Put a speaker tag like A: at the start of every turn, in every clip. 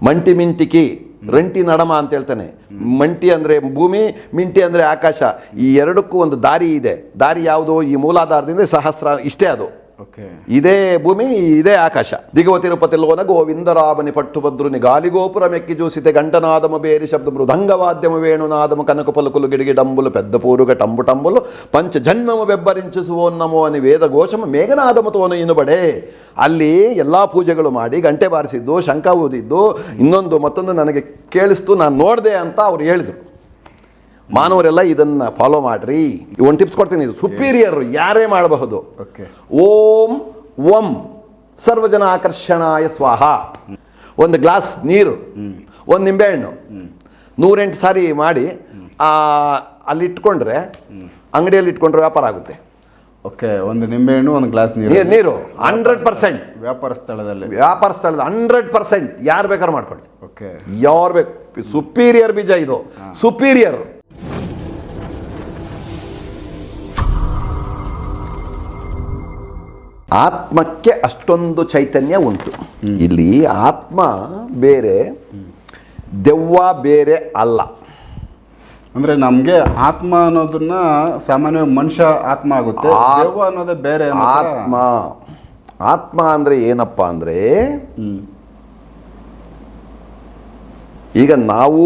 A: ಮಂಟಿ ಮಿಂಟಿಕಿ ರಂಟಿ ನಡಮ ಅಂತ ಹೇಳ್ತಾನೆ. ಮಂಟಿ ಅಂದರೆ ಭೂಮಿ, ಮಿಂಟಿ ಅಂದರೆ ಆಕಾಶ. ಈ ಎರಡಕ್ಕೂ ಒಂದು ದಾರಿ ಇದೆ. ದಾರಿ ಯಾವುದು? ಈ ಮೂಲಾಧಾರದಿಂದ ಸಹಸ್ರ, ಇಷ್ಟೇ ಅದು. ಇದೇ ಭೂಮಿ, ಇದೇ ಆಕಾಶ. ದಿಗವ ತಿರುಪತಿಲೋನ ಗೋವಿಂದರಾಮನಿ ಪಟ್ಟುಭದ್ರುನಿ ಗಾಲಿಗೋಪುರ ಮೆಕ್ಕಿ ಜೂಸಿತೆ ಗಂಟನಾದಮ ಬೇರಿ ಶಬ್ದ ಮೃದಂಗವಾದ್ಯಮ ವೇಣುನಾದಮ ಕನಕ ಪಲುಕುಲು ಗಿಡಿಗಿ ಡಂಬುಲು ಪೆದ್ದ ಪೂರುಗ ಟಂಬು ಟಂಬುಲು ಪಂಚ ಜನ್ಮಮ ಬೆಬ್ಬರಿಂಚಿಸುವೋನ್ನಮೋ అని ವೇದ ಘೋಷಮ ಮೇಘನಾದಮತೋನು ಇನುಬಡೆ. ಅಲ್ಲಿ ಎಲ್ಲ ಪೂಜೆಗಳು ಮಾಡಿ ಗಂಟೆ ಬಾರಿಸಿದ್ದು, ಶಂಖ ಊದಿದ್ದು, ಮತ್ತೊಂದು ನನಗೆ ಕೇಳಿಸ್ತು, ನಾನು ನೋಡಿದೆ ಅಂತ ಅವ್ರು ಹೇಳಿದರು. ಮಾನವರೆಲ್ಲ ಇದನ್ನು ಫಾಲೋ ಮಾಡಿರಿ. ಒಂದು ಟಿಪ್ಸ್ ಕೊಡ್ತೀನಿ, ಇದು ಸುಪೀರಿಯರ್, ಯಾರೇ ಮಾಡಬಹುದು. ಓಂ ಓಂ ಸರ್ವಜನ ಆಕರ್ಷಣಾಯ ಸ್ವಾಹ. ಒಂದು ಗ್ಲಾಸ್ ನೀರು, ಒಂದು ನಿಂಬೆಹಣ್ಣು 108 ಸಾರಿ ಮಾಡಿ ಅಲ್ಲಿ ಇಟ್ಕೊಂಡ್ರೆ, ಅಂಗಡಿಯಲ್ಲಿ ಇಟ್ಕೊಂಡ್ರೆ ವ್ಯಾಪಾರ ಆಗುತ್ತೆ.
B: ಒಂದು ನಿಂಬೆಹಣ್ಣು, ಒಂದು ಗ್ಲಾಸ್
A: ನೀರು 100%
B: ವ್ಯಾಪಾರ ಸ್ಥಳದಲ್ಲಿ
A: 100% ಯಾರು ಬೇಕಾದ್ರೂ ಮಾಡ್ಕೊಳ್ಳಿ. ಯಾರು ಬೇಕು. ಸುಪೀರಿಯರ್ ಬೀಜ ಇದು, ಸುಪೀರಿಯರ್. ಆತ್ಮಕ್ಕೆ ಅಷ್ಟೊಂದು ಚೈತನ್ಯ ಉಂಟು. ಇಲ್ಲಿ ಆತ್ಮ ಬೇರೆ, ದೆವ್ವ ಬೇರೆ ಅಲ್ಲ.
B: ಅಂದರೆ ನಮಗೆ ಆತ್ಮ ಅನ್ನೋದನ್ನ ಸಾಮಾನ್ಯವಾಗಿ ಮನುಷ್ಯ ಆತ್ಮ ಆಗುತ್ತೆ, ದೆವ್ವ ಅನ್ನೋದೇ ಬೇರೆ.
A: ಆತ್ಮ ಅಂದರೆ ಏನಪ್ಪ ಅಂದರೆ, ಈಗ ನಾವು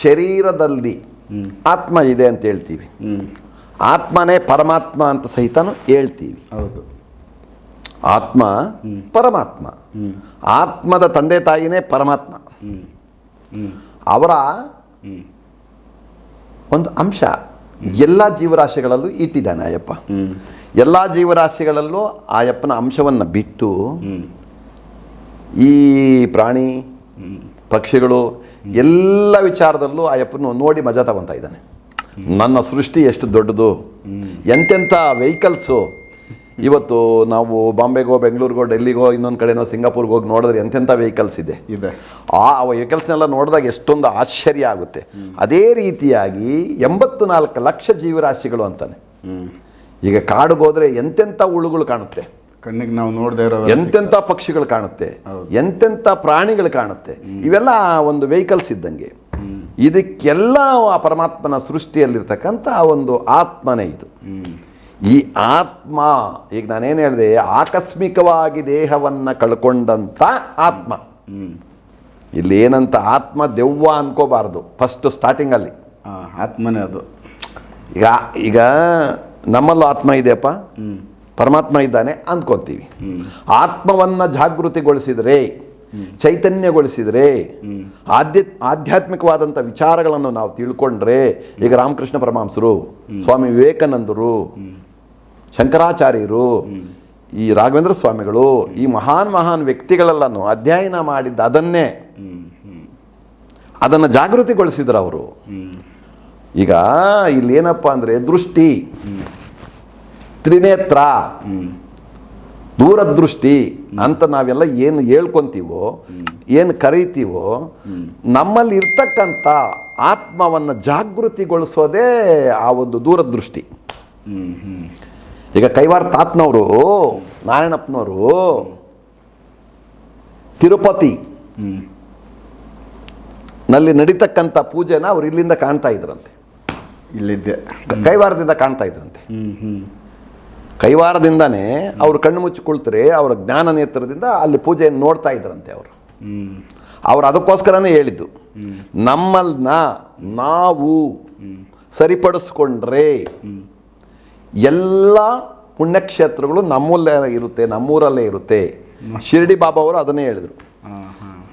A: ಶರೀರದಲ್ಲಿ ಆತ್ಮ ಇದೆ ಅಂತ ಹೇಳ್ತೀವಿ, ಆತ್ಮನೇ ಪರಮಾತ್ಮ ಅಂತ ಸಹಿತನೂ ಹೇಳ್ತೀವಿ.
B: ಹೌದು,
A: ಆತ್ಮ ಪರಮಾತ್ಮ. ಆತ್ಮದ ತಂದೆ ತಾಯಿನೇ ಪರಮಾತ್ಮ. ಅವರ ಒಂದು ಅಂಶ ಎಲ್ಲ ಜೀವರಾಶಿಗಳಲ್ಲೂ ಇಟ್ಟಿದ್ದಾನೆ ಅಯ್ಯಪ್ಪ. ಎಲ್ಲ ಜೀವರಾಶಿಗಳಲ್ಲೂ ಆಯಪ್ಪನ ಅಂಶವನ್ನು ಬಿಟ್ಟು ಈ ಪ್ರಾಣಿ ಪಕ್ಷಿಗಳು ಎಲ್ಲ ವಿಚಾರದಲ್ಲೂ ಆಯಪ್ಪನ ನೋಡಿ ಮಜಾ ತಗೊತಾ ಇದ್ದಾನೆ. ನನ್ನ ಸೃಷ್ಟಿ ಎಷ್ಟು ದೊಡ್ಡದು, ಎಂತೆಂಥ ವೆಹಿಕಲ್ಸು. ಇವತ್ತು ನಾವು ಬಾಂಬೆಗೋ, ಬೆಂಗಳೂರಿಗೋ, ಡೆಲ್ಲಿಗೋ, ಇನ್ನೊಂದು ಕಡೆನೋ ಸಿಂಗಾಪುರ್ಗೆ ಹೋಗಿ ನೋಡಿದ್ರೆ ಎಂತೆಂಥ ವೆಹಿಕಲ್ಸ್ ಇದೆ. ಆ ವೆಹಿಕಲ್ಸ್ನೆಲ್ಲ ನೋಡಿದಾಗ ಎಷ್ಟೊಂದು ಆಶ್ಚರ್ಯ ಆಗುತ್ತೆ. ಅದೇ ರೀತಿಯಾಗಿ 84 ಲಕ್ಷ ಜೀವರಾಶಿಗಳು ಅಂತಾನೆ. ಈಗ ಕಾಡಿಗೆ ಹೋದರೆ ಎಂತೆಂಥ ಹುಳುಗಳು ಕಾಣುತ್ತೆ,
B: ಕಣ್ಣಿಗೆ ನಾವು ನೋಡದೇ ಇರೋ
A: ಎಂತೆಂಥ ಪಕ್ಷಿಗಳು ಕಾಣುತ್ತೆ, ಎಂತೆಂಥ ಪ್ರಾಣಿಗಳು ಕಾಣುತ್ತೆ. ಇವೆಲ್ಲ ಒಂದು ವೆಹಿಕಲ್ಸ್ ಇದ್ದಂಗೆ. ಇದಕ್ಕೆಲ್ಲ ಆ ಪರಮಾತ್ಮನ ಸೃಷ್ಟಿಯಲ್ಲಿರ್ತಕ್ಕಂಥ ಒಂದು ಆತ್ಮನೇ ಇದು. ಈ ಆತ್ಮ, ಈಗ ನಾನೇನು ಹೇಳಿದೆ, ಆಕಸ್ಮಿಕವಾಗಿ ದೇಹವನ್ನು ಕಳ್ಕೊಂಡಂಥ ಆತ್ಮ. ಇಲ್ಲಿ ಏನಂತ ಆತ್ಮ ದೆವ್ವ ಅನ್ಕೋಬಾರ್ದು ಫಸ್ಟ್ ಸ್ಟಾರ್ಟಿಂಗಲ್ಲಿ.
B: ಆತ್ಮನೇ ಅದು.
A: ಈಗ ನಮ್ಮಲ್ಲೂ ಆತ್ಮ ಇದೆಯಪ್ಪ, ಪರಮಾತ್ಮ ಇದ್ದಾನೆ ಅಂದ್ಕೊತೀವಿ. ಆತ್ಮವನ್ನು ಜಾಗೃತಿಗೊಳಿಸಿದರೆ, ಚೈತನ್ಯಗೊಳಿಸಿದರೆ, ಆಧ್ಯಾತ್ಮಿಕವಾದಂಥ ವಿಚಾರಗಳನ್ನು ನಾವು ತಿಳ್ಕೊಂಡ್ರೆ, ಈಗ ರಾಮಕೃಷ್ಣ ಪರಮಹಂಸರು, ಸ್ವಾಮಿ ವಿವೇಕಾನಂದರು, ಶಂಕರಾಚಾರ್ಯರು, ಈ ರಾಘವೇಂದ್ರ ಸ್ವಾಮಿಗಳು, ಈ ಮಹಾನ್ ವ್ಯಕ್ತಿಗಳೆಲ್ಲನೂ ಅಧ್ಯಯನ ಮಾಡಿದ್ದ ಅದನ್ನು ಜಾಗೃತಿಗೊಳಿಸಿದ್ರು ಅವರು. ಈಗ ಇಲ್ಲೇನಪ್ಪ ಅಂದರೆ ದೃಷ್ಟಿ, ತ್ರಿನೇತ್ರ, ದೂರದೃಷ್ಟಿ ಅಂತ ನಾವೆಲ್ಲ ಏನು ಹೇಳ್ಕೊತೀವೋ, ಏನು ಕರೀತೀವೋ, ನಮ್ಮಲ್ಲಿ ಇರ್ತಕ್ಕಂಥ ಆತ್ಮವನ್ನು ಜಾಗೃತಿಗೊಳಿಸೋದೇ ಆ ಒಂದು ದೂರದೃಷ್ಟಿ. ಈಗ ಕೈವಾರ ತಾತನವರು, ನಾರಾಯಣಪ್ಪನವರು ತಿರುಪತಿ ನಲ್ಲಿ ನಡೀತಕ್ಕಂಥ ಪೂಜೆನ ಅವ್ರು ಇಲ್ಲಿಂದ ಕಾಣ್ತಾ ಇದ್ರಂತೆ.
B: ಇಲ್ಲಿದ್ದೆ
A: ಕೈವಾರದಿಂದ ಕಾಣ್ತಾ ಇದ್ರಂತೆ. ಕೈವಾರದಿಂದನೇ ಅವರು ಕಣ್ಣು ಮುಚ್ಚಿಕೊಳ್ತಾರೆ, ಅವರ ಜ್ಞಾನ ನೇತ್ರದಿಂದ ಅಲ್ಲಿ ಪೂಜೆಯನ್ನು ನೋಡ್ತಾ ಇದ್ರಂತೆ. ಅವರು ಅದಕ್ಕೋಸ್ಕರನೇ ಹೇಳಿದ್ದು, ನಮ್ಮನ್ನ ನಾವು ಸರಿಪಡಿಸ್ಕೊಂಡ್ರೆ ಎಲ್ಲ ಪುಣ್ಯಕ್ಷೇತ್ರಗಳು ನಮ್ಮಲ್ಲೇ ಇರುತ್ತೆ, ನಮ್ಮೂರಲ್ಲೇ ಇರುತ್ತೆ. ಶಿರ್ಡಿ ಬಾಬಾ ಅವರು ಅದನ್ನೇ ಹೇಳಿದರು.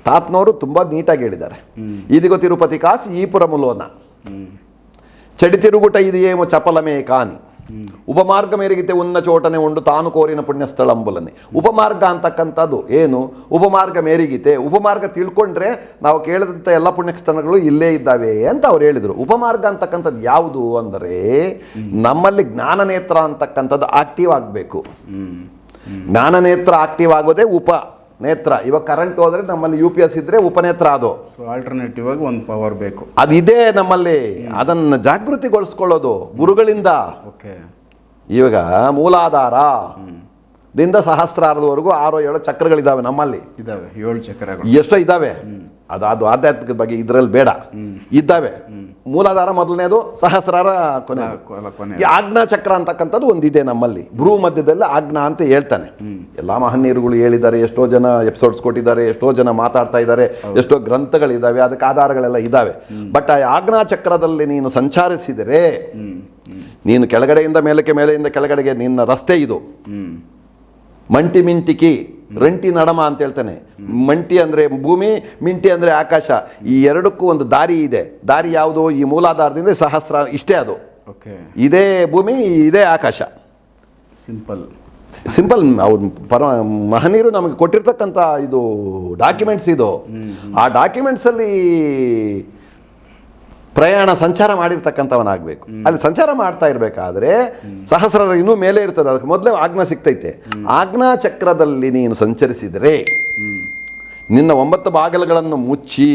A: ತಾತನವರು ತುಂಬ ನೀಟಾಗಿ ಹೇಳಿದ್ದಾರೆ. ಇದಿಗೋ ತಿರುಪತಿ ಕಾಸಿ ಈ ಪುರಮುಲೋನ చెడి తిరుగుట ఇది ఏమో చపలమే కాని ಉಪಮಾರ್ಗ ಮೇರೆಗಿತೆ ಉನ್ನ ಚೋಟನೆ ಉಂಡು ತಾನು ಕೋರಿನ ಪುಣ್ಯಸ್ಥಳಂಬುಲನೆ. ಉಪಮಾರ್ಗ ಅಂತಕ್ಕಂಥದ್ದು ಏನು? ಉಪಮಾರ್ಗ ಮೇರೆಗಿತೆ. ಉಪಮಾರ್ಗ ತಿಳ್ಕೊಂಡ್ರೆ ನಾವು ಕೇಳಿದಂಥ ಎಲ್ಲ ಪುಣ್ಯಸ್ಥಳಗಳು ಇಲ್ಲೇ ಇದ್ದಾವೆ ಅಂತ ಅವ್ರು ಹೇಳಿದರು. ಉಪಮಾರ್ಗ ಅಂತಕ್ಕಂಥದ್ದು ಯಾವುದು ಅಂದರೆ, ನಮ್ಮಲ್ಲಿ ಜ್ಞಾನನೇತ್ರ ಅಂತಕ್ಕಂಥದ್ದು ಆಕ್ಟಿವ್ ಆಗಬೇಕು. ಜ್ಞಾನನೇತ್ರ ಆಕ್ಟಿವ್ ಆಗೋದೇ ನೇತ್ರ. ಇವಾಗ ಕರೆಂಟ್ ಹೋದರೆ ನಮ್ಮಲ್ಲಿ UPS ಇದ್ದರೆ ಉಪನೇತ್ರ. ಅದು
B: ಆಲ್ಟರ್ನೇಟಿವ್ ಆಗಿ ಒಂದು ಪವರ್ ಬೇಕು,
A: ಅದಿದೆ ನಮ್ಮಲ್ಲಿ. ಅದನ್ನು ಜಾಗೃತಿಗೊಳಿಸ್ಕೊಳ್ಳೋದು ಗುರುಗಳಿಂದ. ಇವಾಗ ಮೂಲಾಧಾರ ದಿಂದ ಸಹಸ್ರಾರದವರೆಗೂ 6-7 ಚಕ್ರಗಳಿದ್ದಾವೆ ನಮ್ಮಲ್ಲಿ.
B: ಇದಾವೆ 7 ಚಕ್ರಗಳು.
A: ಎಷ್ಟೋ ಇದ್ದಾವೆ. ಅದು ಆಧ್ಯಾತ್ಮಿಕದ ಬಗ್ಗೆ ಇದರಲ್ಲಿ ಬೇಡ. ಇದ್ದಾವೆ. ಮೂಲಾಧಾರ ಮೊದಲನೇದು, ಸಹಸ್ರಾರ ಕೊನೆಯದು. ಈ ಆಜ್ಞಾ ಚಕ್ರ ಅಂತಕ್ಕಂಥದ್ದು ಒಂದಿದೆ ನಮ್ಮಲ್ಲಿ. ಭ್ರೂ ಮಧ್ಯದಲ್ಲಿ ಆಜ್ಞಾ ಅಂತ ಹೇಳ್ತಾನೆ. ಎಲ್ಲ ಮಹನೀಯರುಗಳು ಹೇಳಿದ್ದಾರೆ, ಎಷ್ಟೋ ಜನ ಎಪಿಸೋಡ್ಸ್ ಕೊಟ್ಟಿದ್ದಾರೆ, ಎಷ್ಟೋ ಜನ ಮಾತಾಡ್ತಾ ಇದ್ದಾರೆ, ಎಷ್ಟೋ ಗ್ರಂಥಗಳಿದ್ದಾವೆ, ಅದಕ್ಕೆ ಆಧಾರಗಳೆಲ್ಲ ಇದ್ದಾವೆ. ಬಟ್ ಆ ಆಜ್ಞಾ ಚಕ್ರದಲ್ಲಿ ನೀನು ಸಂಚರಿಸಿದರೆ ನೀನು ಕೆಳಗಡೆಯಿಂದ ಮೇಲಕ್ಕೆ, ಮೇಲೆಯಿಂದ ಕೆಳಗಡೆಗೆ ನಿನ್ನ ರಸ್ತೆ ಇದು. ಮಂಟಿ ಮಿಂಟಿಕಿ ರಂಟಿ ನಡಮ ಅಂತ ಹೇಳ್ತಾನೆ. ಮಂಟಿ ಅಂದರೆ ಭೂಮಿ, ಮಿಂಟಿ ಅಂದರೆ ಆಕಾಶ. ಈ ಎರಡಕ್ಕೂ ಒಂದು ದಾರಿ ಇದೆ. ದಾರಿ ಯಾವುದು? ಈ ಮೂಲಾಧಾರದಿಂದ ಸಹಸ್ರ, ಇಷ್ಟೇ ಅದು. ಇದೇ ಭೂಮಿ, ಇದೇ ಆಕಾಶ. ಸಿಂಪಲ್. ಅವ್ರು ಮಹನೀಯರು ನಮಗೆ ಕೊಟ್ಟಿರ್ತಕ್ಕಂಥ ಇದು ಡಾಕ್ಯುಮೆಂಟ್ಸ್ ಇದು. ಆ ಡಾಕ್ಯುಮೆಂಟ್ಸಲ್ಲಿ ಪ್ರಯಾಣ ಸಂಚಾರ ಮಾಡಿರ್ತಕ್ಕಂಥವನಾಗಬೇಕು. ಅಲ್ಲಿ ಸಂಚಾರ ಮಾಡ್ತಾ ಇರಬೇಕಾದ್ರೆ ಸಹಸ್ರಾರ ಇನ್ನೂ ಮೇಲೆ ಇರ್ತದೆ, ಅದಕ್ಕೆ ಮೊದಲೇ ಆಜ್ಞಾ ಸಿಗ್ತೈತೆ. ಆಜ್ಞಾ ಚಕ್ರದಲ್ಲಿ ನೀನು ಸಂಚರಿಸಿದರೆ ನಿನ್ನ 9 ಬಾಗಿಲುಗಳನ್ನು ಮುಚ್ಚಿ,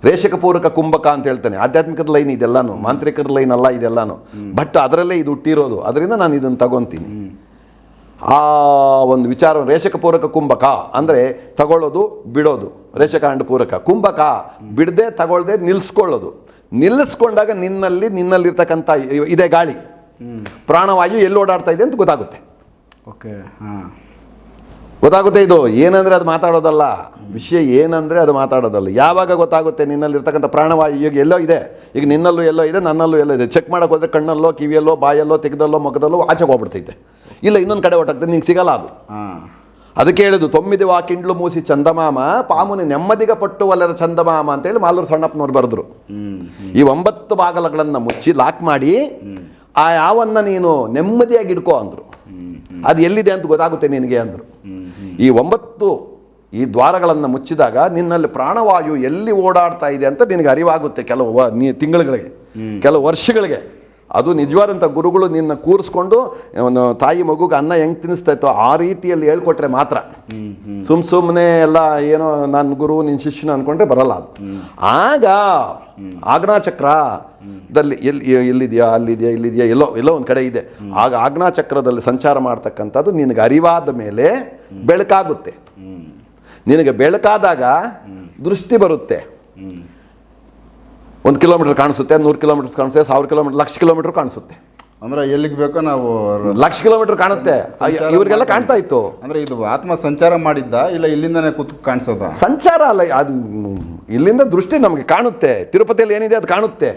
A: ರೇಷಕ ಪೂರಕ ಕುಂಭಕ ಅಂತ ಹೇಳ್ತಾನೆ. ಆಧ್ಯಾತ್ಮಿಕದ ಲೈನ್ ಇದೆಲ್ಲಾನು, ಮಾಂತ್ರಿಕದ ಲೈನ್ ಅಲ್ಲ ಇದೆಲ್ಲಾನು. ಬಟ್ ಅದರಲ್ಲೇ ಇದು ಹುಟ್ಟಿರೋದು, ಅದರಿಂದ ನಾನು ಇದನ್ನು ತಗೊತೀನಿ. ಆ ಒಂದು ವಿಚಾರ ರೇಷಕ ಪೂರಕ ಕುಂಭಕ ಅಂದರೆ ತಗೊಳ್ಳೋದು ಬಿಡೋದು, ರೇಷಕಾಂಡ ಪೂರಕ. ಕುಂಭಕ ಬಿಡದೆ ತಗೊಳ್ಳದೆ ನಿಲ್ಲಿಸ್ಕೊಳ್ಳೋದು. ನಿಲ್ಲಿಸ್ಕೊಂಡಾಗ ನಿನ್ನಲ್ಲಿರ್ತಕ್ಕಂಥ ಇದೇ ಗಾಳಿ, ಪ್ರಾಣವಾಯು ಎಲ್ಲಿ ಓಡಾಡ್ತಾ ಇದೆ ಅಂತ ಗೊತ್ತಾಗುತ್ತೆ. ಗೊತ್ತಾಗುತ್ತೆ. ಇದು ಏನಂದರೆ ಅದು ಮಾತಾಡೋದಲ್ಲ, ವಿಷಯ ಏನಂದರೆ ಅದು ಮಾತಾಡೋದಲ್ಲ. ಯಾವಾಗ ಗೊತ್ತಾಗುತ್ತೆ ನಿನ್ನಲ್ಲಿರ್ತಕ್ಕಂಥ ಪ್ರಾಣವಾಯು ಈಗ ಎಲ್ಲೋ ಇದೆ, ಈಗ ನಿನ್ನಲ್ಲೂ ಎಲ್ಲೋ ಇದೆ, ನನ್ನಲ್ಲೂ ಎಲ್ಲೋ ಇದೆ. ಚೆಕ್ ಮಾಡೋಕೆ ಹೋದರೆ ಕಣ್ಣಲ್ಲೋ, ಕಿವಿಯಲ್ಲೋ, ಬಾಯಲ್ಲೋ, ತೆಗೆದಲ್ಲೋ, ಮುಖದಲ್ಲೋ ಆಚೆಗೆ ಹೋಗ್ಬಿಡ್ತೈತೆ. ಇಲ್ಲ ಇನ್ನೊಂದು ಕಡೆ ಹೊಟ್ಟಾಗ್ತದೆ, ನಿಂಗೆ ಸಿಗಲ್ಲ ಅದು. ಅದಕ್ಕೆ ಹೇಳಿದ್ದು 9 ವಾಕಿಂಡ್ಲು ಮೂಸಿ ಚಂದಮಾಮ ಪಾಮುನಿ ನೆಮ್ಮದಿಗ ಪಟ್ಟು ಒಲೆರ ಚಂದಮಾಮ ಅಂತೇಳಿ ಮಾಲೂರು ಸಣ್ಣಪ್ಪನವ್ರು ಬರೆದ್ರು. ಈ 9 ಬಾಗಲಗಳನ್ನು ಮುಚ್ಚಿ ಲಾಕ್ ಮಾಡಿ ಆ ಯಾವನ್ನ ನೀನು ನೆಮ್ಮದಿಯಾಗಿ ಇಡ್ಕೋ ಅಂದರು. ಅದು ಎಲ್ಲಿದೆ ಅಂತ ಗೊತ್ತಾಗುತ್ತೆ ನಿನಗೆ ಅಂದರು. ಈ 9 ಈ ದ್ವಾರಗಳನ್ನು ಮುಚ್ಚಿದಾಗ ನಿನ್ನಲ್ಲಿ ಪ್ರಾಣವಾಯು ಎಲ್ಲಿ ಓಡಾಡ್ತಾ ಇದೆ ಅಂತ ನಿನಗೆ ಅರಿವಾಗುತ್ತೆ. ಕೆಲವು ತಿಂಗಳುಗಳಿಗೆ, ಕೆಲವು ವರ್ಷಗಳಿಗೆ. ಅದು ನಿಜವಾದಂಥ ಗುರುಗಳು ನಿನ್ನ ಕೂರಿಸ್ಕೊಂಡು ಒಂದು ತಾಯಿ ಮಗುಗೆ ಅನ್ನ ಹೆಂಗೆ ತಿನ್ನಿಸ್ತಾ ಇತ್ತೋ ಆ ರೀತಿಯಲ್ಲಿ ಹೇಳ್ಕೊಟ್ರೆ ಮಾತ್ರ. ಸುಮ್ಮನೆ ಎಲ್ಲ ಏನೋ ನನ್ನ ಗುರು ನಿನ್ನ ಶಿಷ್ಯನ ಅಂದ್ಕೊಂಡ್ರೆ ಬರಲ್ಲ ಅದು. ಆಗ ಆಜ್ಞಾಚಕ್ರದಲ್ಲಿ ಎಲ್ಲಿದೆಯಾ, ಇಲ್ಲಿದೆಯಾ, ಎಲ್ಲೋ ಒಂದು ಕಡೆ ಇದೆ. ಆಗ ಆಜ್ಞಾಚಕ್ರದಲ್ಲಿ ಸಂಚಾರ ಮಾಡ್ತಕ್ಕಂಥದ್ದು ನಿನಗೆ ಅರಿವಾದ ಮೇಲೆ ಬೆಳಕಾಗುತ್ತೆ. ನಿನಗೆ ಬೆಳಕಾದಾಗ ದೃಷ್ಟಿ ಬರುತ್ತೆ. 1 ಕಿಲೋಮೀಟರ್ ಕಾಣಿಸುತ್ತೆ, 100 ಕಿಲೋಮೀಟರ್ಸ್ ಕಾಣಿಸುತ್ತೆ, 1000 ಕಿಲೋಮೀಟರ್, 1,00,000 ಕಿಲೋಮೀಟರ್ ಕಾಣಿಸುತ್ತೆ.
B: ಅಂದ್ರೆ ಎಲ್ಲಿಗೆ ಬೇಕೋ ನಾವು
A: 1,00,000 ಕಿಲೋಮೀಟರ್ ಕಾಣುತ್ತೆ. ಇವರಿಗೆಲ್ಲ ಕಾಣ್ತಾ ಇತ್ತು.
B: ಅಂದ್ರೆ ಇದು ಆತ್ಮ ಸಂಚಾರ ಮಾಡಿದ್ದ, ಇಲ್ಲ ಇಲ್ಲಿಂದನೇ ಕೂತು ಕಾಣಿಸೋದ?
A: ಸಂಚಾರ ಅಲ್ಲ, ಅದು ಇಲ್ಲಿಂದ ದೃಷ್ಟಿ ನಮಗೆ ಕಾಣುತ್ತೆ. ತಿರುಪತಿಯಲ್ಲಿ ಏನಿದೆ ಅದು ಕಾಣುತ್ತೆ.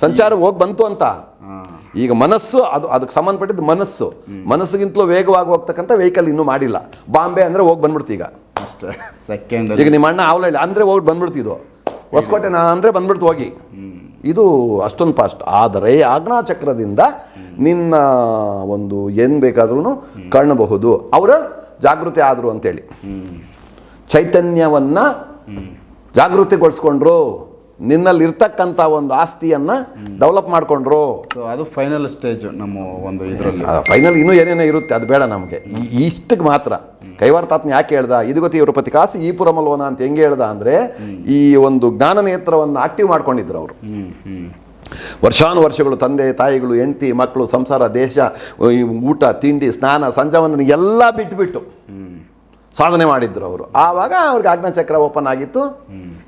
A: ಸಂಚಾರ ಹೋಗಿ ಬಂತು ಅಂತ. ಈಗ ಮನಸ್ಸು ಅದಕ್ಕೆ ಸಂಬಂಧಪಟ್ಟಿದ್ದು ಮನಸ್ಸಿಗಿಂತಲೂ ವೇಗವಾಗಿ ಹೋಗ್ತಕ್ಕಂಥ ವೆಹಿಕಲ್ ಇನ್ನೂ ಮಾಡಿಲ್ಲ. ಬಾಂಬೆ ಅಂದರೆ ಹೋಗಿ ಬಂದ್ಬಿಡ್ತು ಈಗ
B: ಅಷ್ಟೇ. ಸೆಕೆಂಡ್
A: ಈಗ ನಿಮ್ಮ ಅಣ್ಣ ಅವಲಹಳ್ಳಿ ಅಂದರೆ ಹೋಗಿ ಬಂದ್ಬಿಡ್ತಿದ್ದು. ಹೊಸಕೋಟೆ ನಾನು ಅಂದರೆ ಬಂದ್ಬಿಡ್ತು ಹೋಗಿ. ಇದು ಅಷ್ಟೊಂದು ಫಾಸ್ಟ್. ಆದರೆ ಆಜ್ಞಾಚಕ್ರದಿಂದ ನಿನ್ನ ಒಂದು ಏನು ಬೇಕಾದ್ರೂ ಕಾಣಬಹುದು. ಅವರ ಜಾಗೃತಿ ಆದರು ಅಂತೇಳಿ ಚೈತನ್ಯವನ್ನು ಜಾಗೃತಿಗೊಳಿಸ್ಕೊಂಡ್ರು. ನಿನ್ನಲ್ಲಿ ಇರ್ತಕ್ಕಂಥ ಒಂದು ಆಸ್ತಿಯನ್ನು ಡೆವಲಪ್ ಮಾಡಿಕೊಂಡ್ರು.
B: ಸೊ ಅದು ಫೈನಲ್ ಸ್ಟೇಜ್ ನಮ್ಮ ಒಂದು ಇದರಲ್ಲಿ.
A: ಫೈನಲ್ ಇನ್ನೂ ಏನೇನೋ ಇರುತ್ತೆ, ಅದು ಬೇಡ ನಮಗೆ. ಇಷ್ಟಕ್ಕೆ ಮಾತ್ರ ಕೈವಾರ್ತಾತ್ಮ ಯಾಕೆ ಹೇಳ್ದ, ಇದು ಗೊತ್ತಿ ಇವರು ಪ್ರತಿ ಕಾಸು ಈ ಪುರಮಲ್ವನ ಅಂತ ಹೆಂಗೆ ಹೇಳ್ದ ಅಂದರೆ, ಈ ಒಂದು ಜ್ಞಾನ ನೇತ್ರವನ್ನು ಆಕ್ಟಿವ್ ಮಾಡ್ಕೊಂಡಿದ್ರು ಅವರು. ವರ್ಷಾನುವರ್ಷಗಳು ತಂದೆ ತಾಯಿಗಳು, ಹೆಂಡತಿ ಮಕ್ಕಳು, ಸಂಸಾರ, ದೇಶ, ಊಟ ತಿಂಡಿ, ಸ್ನಾನ, ಸಂಜಾವನ ಎಲ್ಲ ಬಿಟ್ಟು ಸಾಧನೆ ಮಾಡಿದ್ರು ಅವರು. ಆವಾಗ ಅವ್ರಿಗೆ ಆಜ್ಞಾಚಕ್ರ ಓಪನ್ ಆಗಿತ್ತು.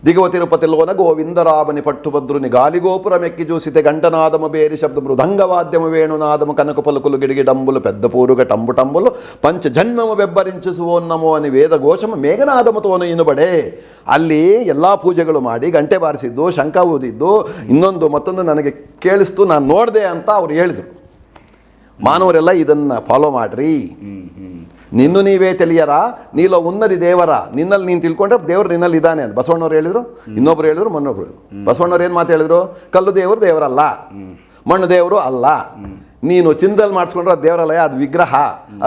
A: ದಿಗವ ತಿರುಪತಿಲೋನ ಗೋವಿಂದರಾಮನಿ ಪಟ್ಟುಭದ್ರುನಿ ಗಾಲಿಗೋಪುರ ಮೆಕ್ಕಿ ಜೂಸಿತೆ ಗಂಟನಾದಮ ಬೇರಿ ಶಬ್ದ ಮೃದಂಗವಾದ್ಯಮ ವೇಣುನಾದಮ ಕನಕ ಪಲುಕುಲು ಗಿಡಿಗಿ ಡಂಬುಲು ಪೆದ್ದ ಪೂರುಗ ಟಂಬು ಟಂಬುಲು ಪಂಚ ಜನ್ಮಮ ಬೆಬ್ಬರಿಂಚಿಸುವೋನ್ನಮೋ అని ವೇದ ಘೋಷಮ ಮೇಘನಾದಮತೋನು ಇನುಬಡೆ. ಅಲ್ಲಿ ಎಲ್ಲ ಪೂಜೆಗಳು ಮಾಡಿ ಗಂಟೆ ಬಾರಿಸಿದ್ದು, ಶಂಖ ಊದಿದ್ದು, ಮತ್ತೊಂದು ನನಗೆ ಕೇಳಿಸ್ತು, ನಾನು ನೋಡಿದೆ ಅಂತ ಅವ್ರು ಹೇಳಿದರು. ಮಾನವರೆಲ್ಲ ಇದನ್ನು ಫಾಲೋ ಮಾಡ್ರಿ. ನಿನ್ನು ನೀವೇ ತಿಳಿಯರ ನೀಲೋ ಉನ್ನದಿ ದೇವರ, ನಿನ್ನಲ್ಲಿ ನೀನು ತಿಳ್ಕೊಂಡ್ರೆ ದೇವರು ನಿನ್ನಲ್ಲಿ ಇದ್ದಾನೆ ಅಂತ ಬಸವಣ್ಣವ್ರು ಹೇಳಿದರು. ಇನ್ನೊಬ್ರು ಹೇಳಿದ್ರು, ಮೊನ್ನೊಬ್ರು ಹೇಳಿದ್ರು. ಬಸವಣ್ಣವ್ರು ಏನು ಮಾತು ಹೇಳಿದ್ರು? ಕಲ್ಲು ದೇವರು ದೇವರಲ್ಲ, ಮಣ್ಣು ದೇವರು ಅಲ್ಲ. ನೀನು ಚಿನ್ನದಲ್ಲಿ ಮಾಡಿಸ್ಕೊಂಡ್ರೆ ಅದು ದೇವರಲ್ಲ, ಅದು ವಿಗ್ರಹ,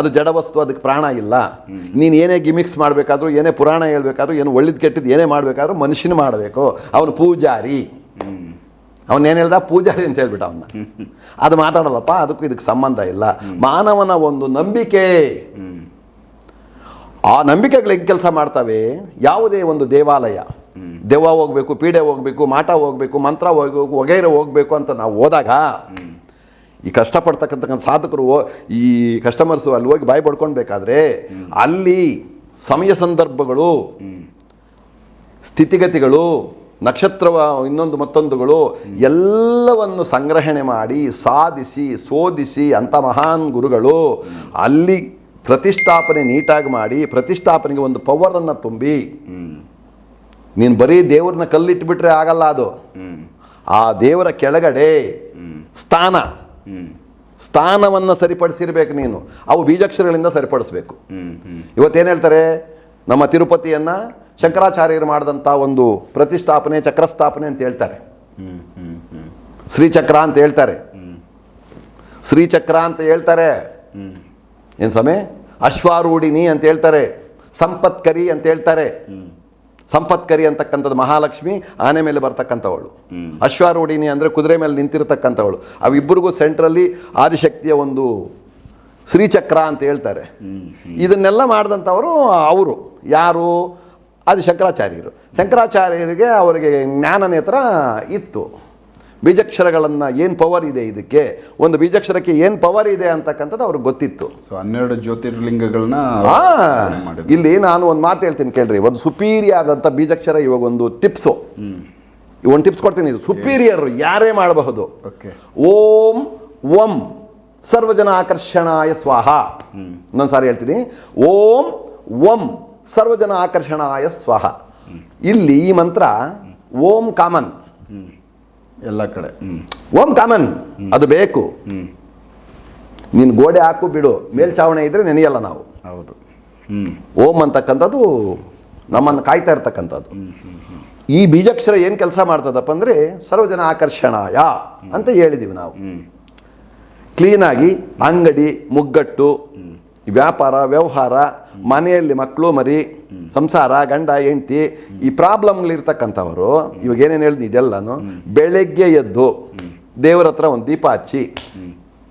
A: ಅದು ಜಡವಸ್ತು, ಅದಕ್ಕೆ ಪ್ರಾಣ ಇಲ್ಲ. ನೀನು ಏನೇ ಗಿಮಿಕ್ಸ್ ಮಾಡಬೇಕಾದ್ರೂ, ಏನೇ ಪುರಾಣ ಹೇಳ್ಬೇಕಾದ್ರೂ, ಏನು ಒಳ್ಳೆದು ಕೆಟ್ಟದ್ದು ಏನೇ ಮಾಡಬೇಕಾದ್ರೂ ಮನುಷ್ಯನ ಮಾಡಬೇಕು. ಅವನು ಪೂಜಾರಿ. ಅವನೇನು ಹೇಳ್ದ? ಪೂಜಾರಿ ಅಂತ ಹೇಳ್ಬಿಟ್ಟ ಅವನ್ನ. ಅದು ಮಾತಾಡಲ್ಲಪ್ಪ, ಅದಕ್ಕೂ ಇದಕ್ಕೆ ಸಂಬಂಧ ಇಲ್ಲ. ಮಾನವನ ಒಂದು ನಂಬಿಕೆ, ಆ ನಂಬಿಕೆಗಳು ಹೆಂಗೆ ಕೆಲಸ ಮಾಡ್ತವೆ? ಯಾವುದೇ ಒಂದು ದೇವಾಲಯ, ದೆವ್ವ ಹೋಗಬೇಕು, ಪೀಡೆ ಹೋಗಬೇಕು, ಮಾಟ ಹೋಗಬೇಕು, ಮಂತ್ರ ಹೋಗಬೇಕು, ವಗೈರೆ ಹೋಗಬೇಕು ಅಂತ ನಾವು ಹೋದಾಗ ಈ ಕಷ್ಟಪಡ್ತಕ್ಕಂಥ ಸಾಧಕರು, ಈ ಕಸ್ಟಮರ್ಸು ಅಲ್ಲಿ ಹೋಗಿ ಬಾಯಿ ಪಡ್ಕೊಳ್ಬೇಕಾದ್ರೆ ಅಲ್ಲಿ ಸಮಯ ಸಂದರ್ಭಗಳು ಸ್ಥಿತಿಗತಿಗಳು, ನಕ್ಷತ್ರ ಇನ್ನೊಂದು ಮತ್ತೊಂದುಗಳು ಎಲ್ಲವನ್ನು ಸಂಗ್ರಹಣೆ ಮಾಡಿ ಸಾಧಿಸಿ ಶೋಧಿಸಿ ಅಂಥ ಮಹಾನ್ ಗುರುಗಳು ಅಲ್ಲಿ ಪ್ರತಿಷ್ಠಾಪನೆ ನೀಟಾಗಿ ಮಾಡಿ ಪ್ರತಿಷ್ಠಾಪನೆಗೆ ಒಂದು ಪವರನ್ನು ತುಂಬಿ, ನೀನು ಬರೀ ದೇವ್ರನ್ನ ಕಲ್ಲಿಟ್ಬಿಟ್ರೆ ಆಗಲ್ಲ. ಅದು ಆ ದೇವರ ಕೆಳಗಡೆ ಸ್ಥಾನವನ್ನು ಸರಿಪಡಿಸಿರ್ಬೇಕು ನೀನು. ಅವು ಬೀಜಾಕ್ಷರಗಳಿಂದ ಸರಿಪಡಿಸ್ಬೇಕು. ಇವತ್ತೇನು ಹೇಳ್ತಾರೆ, ನಮ್ಮ ತಿರುಪತಿಯನ್ನು ಶಂಕರಾಚಾರ್ಯರು ಮಾಡಿದಂಥ ಒಂದು ಪ್ರತಿಷ್ಠಾಪನೆ ಚಕ್ರಸ್ಥಾಪನೆ ಅಂತ ಹೇಳ್ತಾರೆ. ಶ್ರೀಚಕ್ರ ಅಂತ ಹೇಳ್ತಾರೆ. ಶ್ರೀಚಕ್ರ ಅಂತ ಹೇಳ್ತಾರೆ. ಏನು ಸಮಯ ಅಶ್ವಾರೂಢಿನಿ ಅಂತ ಹೇಳ್ತಾರೆ. ಸಂಪತ್ಕರಿ ಅಂತ ಹೇಳ್ತಾರೆ. ಸಂಪತ್ಕರಿ ಅಂತಕ್ಕಂಥದ್ದು ಮಹಾಲಕ್ಷ್ಮಿ ಆನೆ ಮೇಲೆ ಬರ್ತಕ್ಕಂಥವಳು. ಅಶ್ವಾರೂಢಿನಿ ಅಂದರೆ ಕುದುರೆ ಮೇಲೆ ನಿಂತಿರತಕ್ಕಂಥವಳು. ಅವಿಬ್ಬರಿಗೂ ಸೆಂಟ್ರಲ್ಲಿ ಆದಿಶಕ್ತಿಯ ಒಂದು ಶ್ರೀಚಕ್ರ ಅಂತ ಹೇಳ್ತಾರೆ. ಇದನ್ನೆಲ್ಲ ಮಾಡಿದಂಥವರು ಅವರು ಯಾರು? ಅದು ಶಂಕರಾಚಾರ್ಯರು. ಶಂಕರಾಚಾರ್ಯರಿಗೆ ಅವರಿಗೆ ಜ್ಞಾನ ನೇತ್ರ ಇತ್ತು. ಬೀಜಾಕ್ಷರಗಳನ್ನು ಏನು ಪವರ್ ಇದೆ, ಇದಕ್ಕೆ ಒಂದು ಬೀಜಾಕ್ಷರಕ್ಕೆ ಏನು ಪವರ್ ಇದೆ ಅಂತಕ್ಕಂಥದ್ದು ಅವ್ರಿಗೆ ಗೊತ್ತಿತ್ತು.
B: ಸೊ 12 ಜ್ಯೋತಿರ್ಲಿಂಗಗಳನ್ನ
A: ಇಲ್ಲಿ ನಾನು ಒಂದು ಮಾತು ಹೇಳ್ತೀನಿ ಕೇಳ್ರಿ. ಒಂದು ಸುಪೀರಿಯರ್ ಆದಂಥ ಬೀಜಾಕ್ಷರ, ಇವಾಗ ಒಂದು ಟಿಪ್ಸು, ಒಂದು ಟಿಪ್ಸ್ ಕೊಡ್ತೀನಿ. ಇದು ಸುಪೀರಿಯರ್ ಯಾರೇ ಮಾಡಬಹುದು. ಓಂ ವಂ ಸರ್ವಜನ ಆಕರ್ಷಣಾಯ ಸ್ವಾಹ. ಇನ್ನೊಂದು ಸಾರಿ ಹೇಳ್ತೀನಿ, ಓಂ ವಂ ಸರ್ವಜನ ಆಕರ್ಷಣಾಯ ಸ್ವಾಹ. ಇಲ್ಲಿ ಈ ಮಂತ್ರ ಓಂ ಕಾಮನ್,
B: ಎಲ್ಲ ಕಡೆ
A: ಓಂ ಕಾಮನ್, ಅದು ಬೇಕು. ನೀನು ಗೋಡೆ ಹಾಕು ಬಿಡು, ಮೇಲ್ಚಾವಣೆ ಇದ್ರೆ ನೆನೆಯಲ್ಲ ನಾವು.
B: ಹೌದು.
A: ಓಂ ಅಂತಕ್ಕಂಥದ್ದು ನಮ್ಮನ್ನು ಕಾಯ್ತಾ ಇರ್ತಕ್ಕಂಥದ್ದು. ಈ ಬೀಜಾಕ್ಷರ ಏನು ಕೆಲಸ ಮಾಡ್ತದಪ್ಪ ಅಂದರೆ ಸರ್ವಜನ ಆಕರ್ಷಣಾಯ ಅಂತ ಹೇಳಿದ್ದೀವಿ ನಾವು. ಕ್ಲೀನಾಗಿ ಅಂಗಡಿ ಮುಗ್ಗಟ್ಟು, ವ್ಯಾಪಾರ ವ್ಯವಹಾರ, ಮನೆಯಲ್ಲಿ ಮಕ್ಕಳು ಮರಿ, ಸಂಸಾರ, ಗಂಡ ಹೆಂಡತಿ, ಈ ಪ್ರಾಬ್ಲಮ್ಗಳಿರ್ತಕ್ಕಂಥವರು ಇವಾಗ ಏನೇನು ಹೇಳಿದ್ನಿ ಇದೆಲ್ಲನೂ ಬೆಳಗ್ಗೆ ಎದ್ದು ದೇವರ ಹತ್ರ ಒಂದು ದೀಪ ಹಚ್ಚಿ,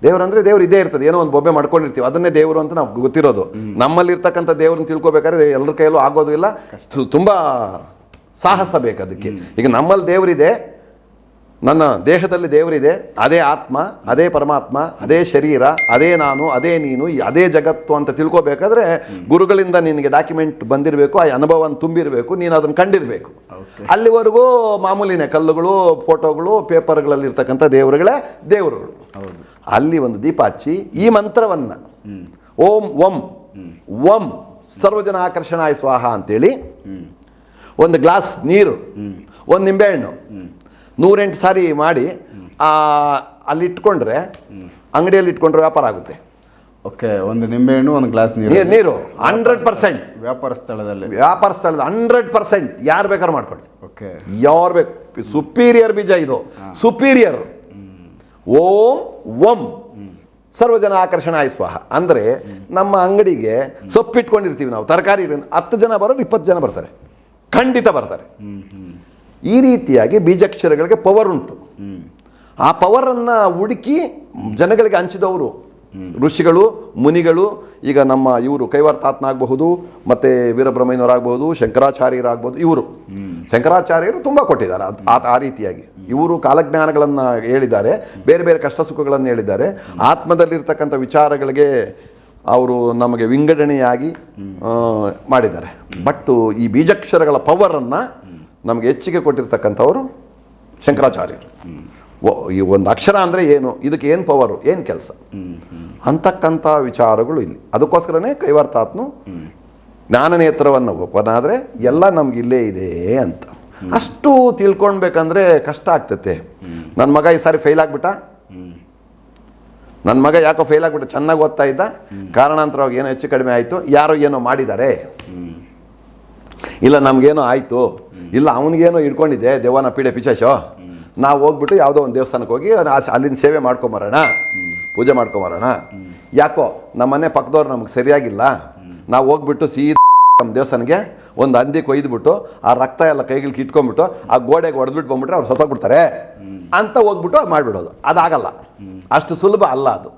A: ದೇವರಂದರೆ ದೇವ್ರು ಇದೇ ಇರ್ತದೆ, ಏನೋ ಒಂದು ಬೊಬ್ಬೆ ಮಾಡ್ಕೊಂಡಿರ್ತೀವಿ, ಅದನ್ನೇ ದೇವರು ಅಂತ ನಾವು ಗೊತ್ತಿರೋದು. ನಮ್ಮಲ್ಲಿರ್ತಕ್ಕಂಥ ದೇವ್ರನ್ನ ತಿಳ್ಕೊಬೇಕಾದ್ರೆ ಎಲ್ಲರ ಕೈಯಲ್ಲೂ ಆಗೋದಿಲ್ಲ, ತುಂಬ ಸಾಹಸ ಬೇಕು ಅದಕ್ಕೆ. ಈಗ ನಮ್ಮಲ್ಲಿ ದೇವರಿದೆ, ನನ್ನ ದೇಹದಲ್ಲಿ ದೇವರಿದೆ, ಅದೇ ಆತ್ಮ, ಅದೇ ಪರಮಾತ್ಮ, ಅದೇ ಶರೀರ, ಅದೇ ನಾನು, ಅದೇ ನೀನು, ಅದೇ ಜಗತ್ತು ಅಂತ ತಿಳ್ಕೊಬೇಕಾದ್ರೆ ಗುರುಗಳಿಂದ ನಿನಗೆ ಡಾಕ್ಯುಮೆಂಟ್ ಬಂದಿರಬೇಕು, ಆ ಅನುಭವವನ್ನು ತುಂಬಿರಬೇಕು, ನೀನು ಅದನ್ನು ಕಂಡಿರಬೇಕು. ಅಲ್ಲಿವರೆಗೂ ಮಾಮೂಲಿನೇ ಕಲ್ಲುಗಳು, ಫೋಟೋಗಳು, ಪೇಪರ್ಗಳಲ್ಲಿ ಇರ್ತಕ್ಕಂಥ ದೇವರುಗಳೇ ದೇವರುಗಳು. ಅಲ್ಲಿ ಒಂದು ದೀಪ ಹಚ್ಚಿ ಈ ಮಂತ್ರವನ್ನು ಓಂ ವಂಂ ವಂಂ ಸರ್ವಜನ ಆಕರ್ಷಣಾಯ ಸ್ವಾಹ ಅಂತೇಳಿ ಒಂದು ಗ್ಲಾಸ್ ನೀರು, ಒಂದು ನಿಂಬೆಹಣ್ಣು 108 ಸಾರಿ ಮಾಡಿ ಅಲ್ಲಿ ಇಟ್ಕೊಂಡ್ರೆ, ಅಂಗಡಿಯಲ್ಲಿ ಇಟ್ಕೊಂಡ್ರೆ ವ್ಯಾಪಾರ ಆಗುತ್ತೆ.
B: ಓಕೆ, ಒಂದು ನಿಂಬೆಹಣ್ಣು, ಒಂದು ಗ್ಲಾಸ್ ನೀರು
A: 100%
B: ವ್ಯಾಪಾರ ಸ್ಥಳದಲ್ಲಿ
A: 100% ಯಾರು ಬೇಕಾದ್ರೂ ಮಾಡ್ಕೊಳ್ಳಿ.
B: ಓಕೆ,
A: ಯಾರು ಬೇಕು. ಸುಪೀರಿಯರ್ ಬೀಜ ಇದು, ಸುಪೀರಿಯರ್. ಓಂ ವಂಂ ಸರ್ವಜನ ಆಕರ್ಷಣಾಯ ಸ್ವಾಹ ಅಂದರೆ ನಮ್ಮ ಅಂಗಡಿಗೆ ಸೊಪ್ಪು ಇಟ್ಕೊಂಡಿರ್ತೀವಿ ನಾವು, ತರಕಾರಿ 10 ಜನ ಬರೋರು 20 ಜನ ಬರ್ತಾರೆ, ಖಂಡಿತ ಬರ್ತಾರೆ. ಈ ರೀತಿಯಾಗಿ ಬೀಜಾಕ್ಷರಗಳಿಗೆ ಪವರ್ ಉಂಟು. ಆ ಪವರನ್ನು ಹುಡುಕಿ ಜನಗಳಿಗೆ ಹಂಚಿದವರು ಋಷಿಗಳು, ಮುನಿಗಳು. ಈಗ ನಮ್ಮ ಇವರು ಕೈವಾರ್ತಾತ್ನಾಗಬಹುದು, ಮತ್ತು ವೀರಬ್ರಹ್ಮಯ್ಯನವರಾಗಬಹುದು, ಶಂಕರಾಚಾರ್ಯರಾಗಬಹುದು. ಇವರು ಶಂಕರಾಚಾರ್ಯರು ತುಂಬ ಕೊಟ್ಟಿದ್ದಾರೆ ಆ ರೀತಿಯಾಗಿ. ಇವರು ಕಾಲಜ್ಞಾನಗಳನ್ನು ಹೇಳಿದ್ದಾರೆ, ಬೇರೆ ಬೇರೆ ಕಷ್ಟ ಸುಖಗಳನ್ನು ಹೇಳಿದ್ದಾರೆ. ಆತ್ಮದಲ್ಲಿರ್ತಕ್ಕಂಥ ವಿಚಾರಗಳಿಗೆ ಅವರು ನಮಗೆ ವಿಂಗಡಣೆಯಾಗಿ ಮಾಡಿದ್ದಾರೆ. ಬಟ್ ಈ ಬೀಜಾಕ್ಷರಗಳ ಪವರನ್ನು ನಮಗೆ ಹೆಚ್ಚಿಗೆ ಕೊಟ್ಟಿರ್ತಕ್ಕಂಥವರು ಶಂಕರಾಚಾರ್ಯರು. ಈ ಒಂದು ಅಕ್ಷರ ಅಂದರೆ ಏನು, ಇದಕ್ಕೆ ಏನು ಪವರು, ಏನು ಕೆಲಸ ಅಂತಕ್ಕಂಥ ವಿಚಾರಗಳು ಇಲ್ಲಿ. ಅದಕ್ಕೋಸ್ಕರನೇ ಕೈವಾರ್ತಾತ್ನು ಜ್ಞಾನನೇತ್ರವನ್ನು ಓಪನಾದರೆ ಎಲ್ಲ ನಮ್ಗೆ ಇಲ್ಲೇ ಇದೆ ಅಂತ. ಅಷ್ಟು ತಿಳ್ಕೊಳ್ಬೇಕಂದ್ರೆ ಕಷ್ಟ ಆಗ್ತತೆ. ನನ್ನ ಮಗ ಈ ಸಾರಿ ಫೇಲ್ ಆಗಿಬಿಟ್ಟ, ನನ್ನ ಮಗ ಯಾಕೋ ಫೇಲ್ ಆಗಿಬಿಟ್ಟ, ಚೆನ್ನಾಗಿ ಓದ್ತಾ ಇದ್ದ, ಕಾರಣಾಂತರವಾಗಿ ಏನೋ ಹೆಚ್ಚು ಕಡಿಮೆ ಆಯಿತು, ಯಾರೋ ಏನೋ ಮಾಡಿದ್ದಾರೆ, ಇಲ್ಲ ನಮಗೇನೋ ಆಯಿತು, ಇಲ್ಲ ಅವನಿಗೇನೋ ಇಟ್ಕೊಂಡಿದ್ದೆ ದೆವ್ವನ ಪೀಡೆ ಪಿಶಾಚೋ, ನಾವು ಹೋಗ್ಬಿಟ್ಟು ಯಾವುದೋ ಒಂದು ದೇವಸ್ಥಾನಕ್ಕೆ ಹೋಗಿ ಅಲ್ಲಿನ ಸೇವೆ ಮಾಡ್ಕೊಂಬರೋಣ, ಪೂಜೆ ಮಾಡ್ಕೊಂಬರೋಣ. ಯಾಕೋ ನಮ್ಮ ಮನೆ ಪಕ್ಕದವ್ರು ನಮಗೆ ಸರಿಯಾಗಿಲ್ಲ, ನಾವು ಹೋಗ್ಬಿಟ್ಟು ಸೀದಾ ನಮ್ಮ ದೇವಸ್ಥಾನಕ್ಕೆ ಒಂದು ಹಂದಿ ಕೊಯ್ದುಬಿಟ್ಟು ಆ ರಕ್ತ ಎಲ್ಲ ಕೈಗಳಿಗೆ ಇಟ್ಕೊಂಡ್ಬಿಟ್ಟು ಆ ಗೋಡೆಗೆ ಹೊಡೆದ್ಬಿಟ್ಟು ಬಂದ್ಬಿಟ್ರೆ ಅವ್ರು ಸತ್ತೋಗ್ಬಿಡ್ತಾರೆ ಅಂತ ಹೋಗ್ಬಿಟ್ಟು ಮಾಡಿಬಿಡೋದು. ಅದಾಗಲ್ಲ, ಅಷ್ಟು ಸುಲಭ ಅಲ್ಲ ಅದು.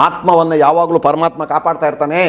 A: ಆತ್ಮವನ್ನು ಯಾವಾಗಲೂ ಪರಮಾತ್ಮ ಕಾಪಾಡ್ತಾ ಇರ್ತಾನೆ.